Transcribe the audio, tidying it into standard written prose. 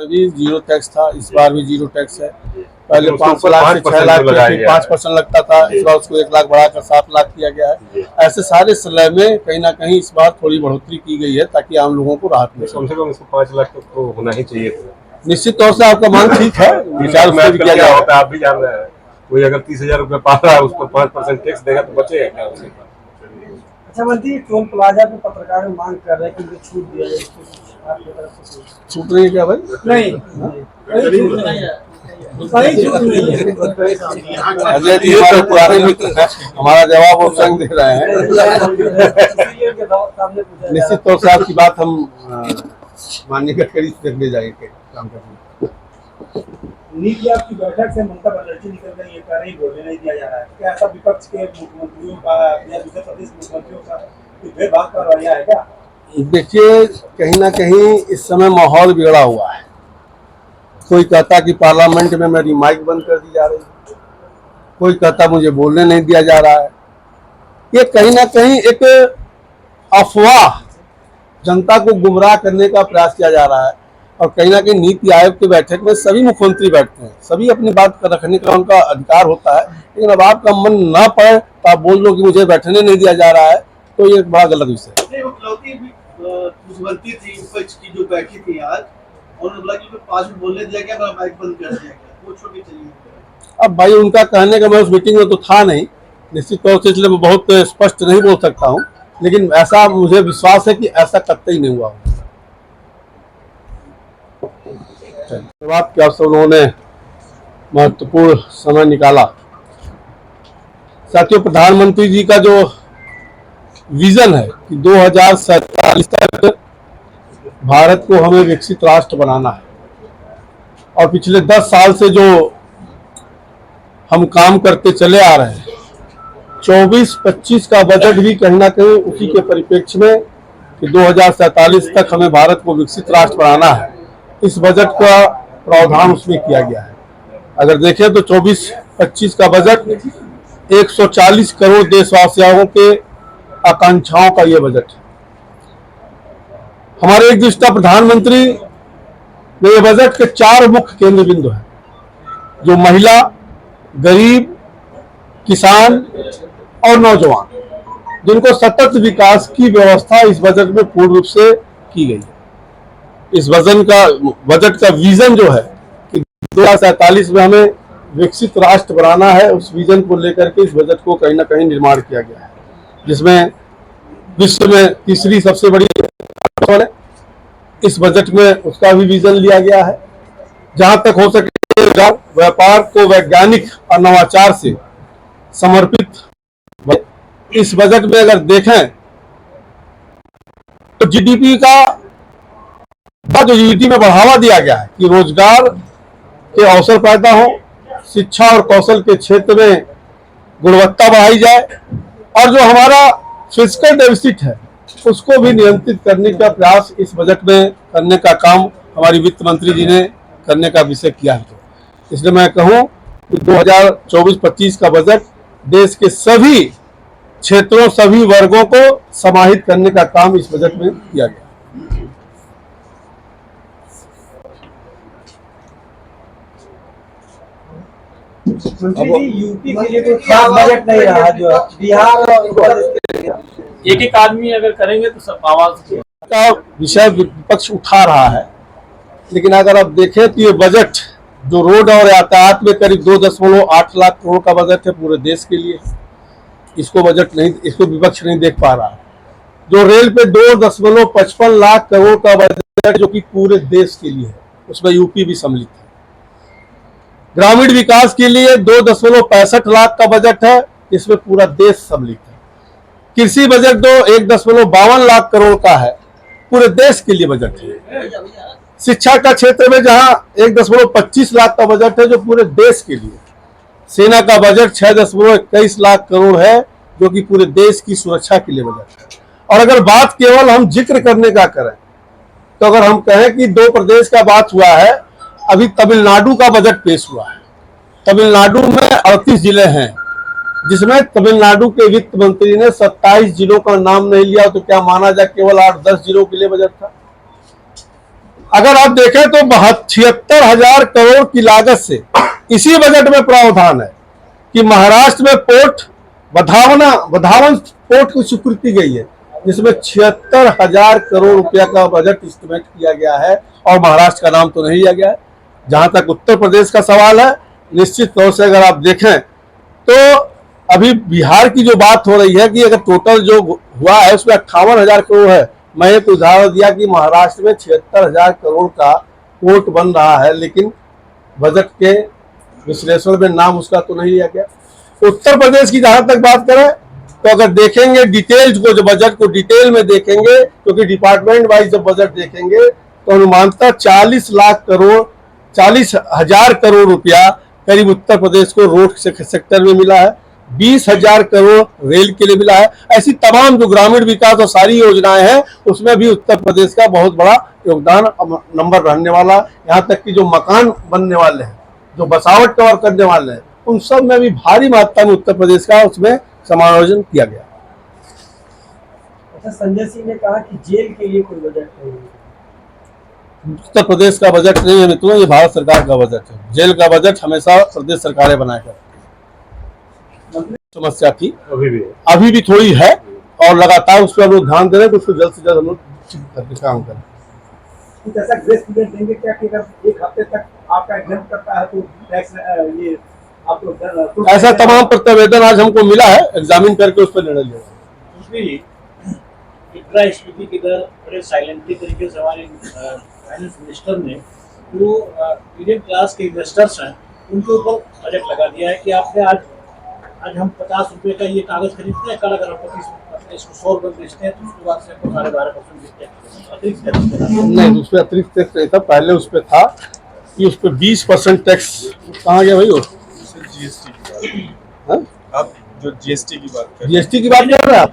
भी zero tax था, इस बार भी जीरो टैक्स है। पहले 5 लाख से 6 लाख 5% लगता था, इस बार उसको 1 लाख बढ़ाकर 7 लाख किया गया है। ऐसे सारे स्लैब में कहीं ना कहीं इस बार थोड़ी बढ़ोतरी की गई है ताकि आम लोगों को राहत मिले। कम से कम इसको 5 लाख तक तो होना ही चाहिए था। निश्चित तौर से आपका मांग ठीक है, विचार उसमें भी किया जाएगा। आप भी जान रहे हैं, कोई अगर 30,000 रुपये पा रहा है उस पर 5% टैक्स देगा तो बचेगा क्या उसके पास। अच्छा मंत्री, टोल प्लाजा पे पत्रकार मांग कर रहे हैं कि छूट दिया जाए, छूट नहीं है क्या भाई? नहीं अजय जी हमारे पुराने मित्र हैं, हमारा जवाब वो स्वयं दे रहे हैं। निश्चित तौर से आपकी बात हम माननीय गडकरी से ले जाएंगे काम करने। नीति आयोग की बैठक से ममता बनर्जी निकल गई, ये कह रही बोलने नहीं दिया जा रहा है। क्या ऐसा विपक्ष के मुख्यमंत्रियों का या दूसरे प्रदेश मुख्यमंत्रियों का भेदभाव कर रहा है क्या? देखिए, कहीं ना कहीं इस समय माहौल बिगड़ा हुआ है। कोई कहता कि पार्लियामेंट में मेरी माइक बंद कर दी जा रही है, कोई कहता मुझे बोलने नहीं दिया जा रहा है। ये कहीं ना कहीं एक अफवाह, जनता को गुमराह करने का प्रयास किया जा रहा है। और कहीं ना कहीं नीति आयोग की बैठक में सभी मुख्यमंत्री बैठते हैं, सभी अपनी बात रखने का उनका अधिकार होता है। लेकिन अब आपका मन ना पड़े तो आप बोल दो कि मुझे बैठने नहीं दिया जा रहा है, तो ये बड़ा गलत विषय है। मुख्यमंत्री थी विपक्ष की जो बैठी थी आज, उन्होंने बोला कि 5 मिनट बोलने दिया गया, माइक बंद कर दिया गया, वो छोटी चली। अब भाई उनका कहने का मैं उस मीटिंग में तो था नहीं, निश्चित तौर से, इसलिए मैं बहुत स्पष्ट नहीं बोल सकता हूँ। लेकिन ऐसा मुझे विश्वास है कि ऐसा कतई नहीं हुआ। धन्यवाद कि आप उन्होंने महत्वपूर्ण समय निकाला। साथियों, प्रधानमंत्री जी का जो विजन है कि 2047 तक भारत को हमें विकसित राष्ट्र बनाना है, और पिछले 10 साल से जो हम काम करते चले आ रहे हैं, 24-25 का बजट भी कहीं ना कहीं उसी के परिप्रेक्ष्य में कि 2047 तक हमें भारत को विकसित राष्ट्र बनाना है, इस बजट का प्रावधान उसमें किया गया है। अगर देखें तो 24-25 का बजट 140 करोड़ देशवासियों के आकांक्षाओं का ये बजट है। हमारे एक दृष्टा प्रधानमंत्री में ये बजट के 4 मुख्य केंद्र बिंदु हैं, जो महिला, गरीब, किसान और नौजवान, जिनको सतत विकास की व्यवस्था इस बजट में पूर्ण रूप से की गई है। इस बजट का विजन जो है कि 2047 में हमें विकसित राष्ट्र बनाना है, उस विजन को लेकर के इस बजट को कहीं ना कहीं निर्माण किया गया है, जिसमें विश्व में तीसरी सबसे बड़ी इस बजट में उसका भी विजन लिया गया है। जहां तक हो सके व्यापार को वैज्ञानिक और नवाचार से समर्पित। इस बजट में अगर देखें तो जीडीपी का जो जीडीपी में बढ़ावा दिया गया है कि रोजगार के अवसर पैदा हो, शिक्षा और कौशल के क्षेत्र में गुणवत्ता बढ़ाई जाए, और जो हमारा फिस्कल डेफिसिट है उसको भी नियंत्रित करने का प्रयास इस बजट में करने का काम हमारी वित्त मंत्री जी ने करने का विषय किया है। इसलिए मैं कहूं कि 2024-25 का बजट देश के सभी क्षेत्रों, सभी वर्गों को समाहित करने का काम इस बजट में किया गया। यूपी के लिए कोई खास बजट नहीं रहा, जो बिहार और एक आदमी अगर करेंगे तो सब आवाज का विषय विपक्ष उठा रहा है। लेकिन अगर आप देखें तो ये बजट जो रोड और यातायात में करीब 2.8 लाख करोड़ का बजट है पूरे देश के लिए, इसको विपक्ष नहीं देख पा रहा है। जो रेल पे 2.55 लाख करोड़ का बजट जो कि पूरे देश के लिए है, उसमें यूपी भी सम्मिलित है। ग्रामीण विकास के लिए 2.65 लाख का बजट है, इसमें पूरा देश सम्मिलित है। कृषि बजट 1.52 लाख करोड़ का है, पूरे देश के लिए बजट है। शिक्षा का क्षेत्र में जहां 1.25 लाख का बजट है, जो पूरे देश के लिए। सेना का बजट 6.21 लाख करोड़ है, जो कि पूरे देश की सुरक्षा के लिए बजट है। और अगर बात केवल हम जिक्र करने का करें तो अगर हम कहें कि 2 प्रदेश का बात हुआ है, अभी तमिलनाडु का बजट पेश हुआ है। तमिलनाडु में 38 जिले हैं, जिसमें तमिलनाडु के वित्त मंत्री ने 27 जिलों का नाम नहीं लिया, तो क्या माना जाए केवल 8-10 जिलों के लिए बजट था। अगर आप देखें तो 76,000 करोड़ की लागत से इसी बजट में प्रावधान है कि महाराष्ट्र में पोर्ट वधावन पोर्ट की स्वीकृति गई है, जिसमें 76,000 करोड़ रुपया का बजट एस्टिमेट किया गया है और महाराष्ट्र का नाम तो नहीं लिया गया है। जहां तक उत्तर प्रदेश का सवाल है, निश्चित तौर से अगर आप देखें तो अभी बिहार की जो बात हो रही है कि अगर टोटल जो हुआ है उसमें 58,000 करोड़ है। मैं एक उदाहरण दिया कि महाराष्ट्र में 76,000 करोड़ का पोर्ट बन रहा है, लेकिन बजट के विश्लेषण में नाम उसका तो नहीं लिया गया। उत्तर प्रदेश की जहां तक बात करें तो अगर देखेंगे डिटेल्स को, जो बजट को डिटेल में देखेंगे, क्योंकि डिपार्टमेंट वाइज जब बजट देखेंगे तो अनुमानतः 40,000 करोड़ रुपया करीब उत्तर प्रदेश को रोड सेक्टर में मिला है, 20,000 करोड़ रेल के लिए मिला है। ऐसी तमाम जो ग्रामीण विकास और सारी योजनाएं हैं उसमें भी उत्तर प्रदेश का बहुत बड़ा योगदान नंबर रहने वाला। यहाँ तक कि जो मकान बनने वाले हैं, जो बसावट कवर करने वाले हैं, उन सब में भी भारी मात्रा में उत्तर प्रदेश का उसमें समायोजन किया गया। अच्छा, संजय सिंह ने कहा कि जेल के लिए कोई बजट नहीं है। उत्तर प्रदेश का बजट नहीं है मित्रों, ये भारत सरकार का बजट है। जेल का बजट हमेशा प्रदेश सरकारें बनाया करती है। समस्या थी, अभी भी थोड़ी है और लगातार उस पर हम लोग ध्यान दे रहे हैं कि उसको जल्द से जल्द हम लोग ठीक करके काम करें। कुछ ऐसा ग्रेस पीरियड देंगे क्या कि अगर एक हफ्ते तक आपका एग्जाम करता है तो टैक्स ये आप लोग ऐसा तमाम प्रतिवेदन आज हमको मिला है, एग्जामिन करके उस पर निर्णय लिया। दूसरी मुद्रास्फीति की दर बड़े साइलेंटली तरीके से हमारे फाइनेंस मिनिस्टर ने जो मीडियम क्लास के इन्वेस्टर्स हैं उनके ऊपर बजट लगा दिया है कि आपने आज हम 50 रुपए का ये कागज खरीदते हैं, कल अगर हम इसको 100 रुपए बेचते हैं तो उसके बाद से 12.5% बेचते हैं अतिरिक्त नहीं, उस पर अतिरिक्त टैक्स नहीं था। पहले उस पर था कि उस पर 20% टैक्स कहाँ गया भाई? वो आप जो जीएसटी की बात कर रहे हैं आप?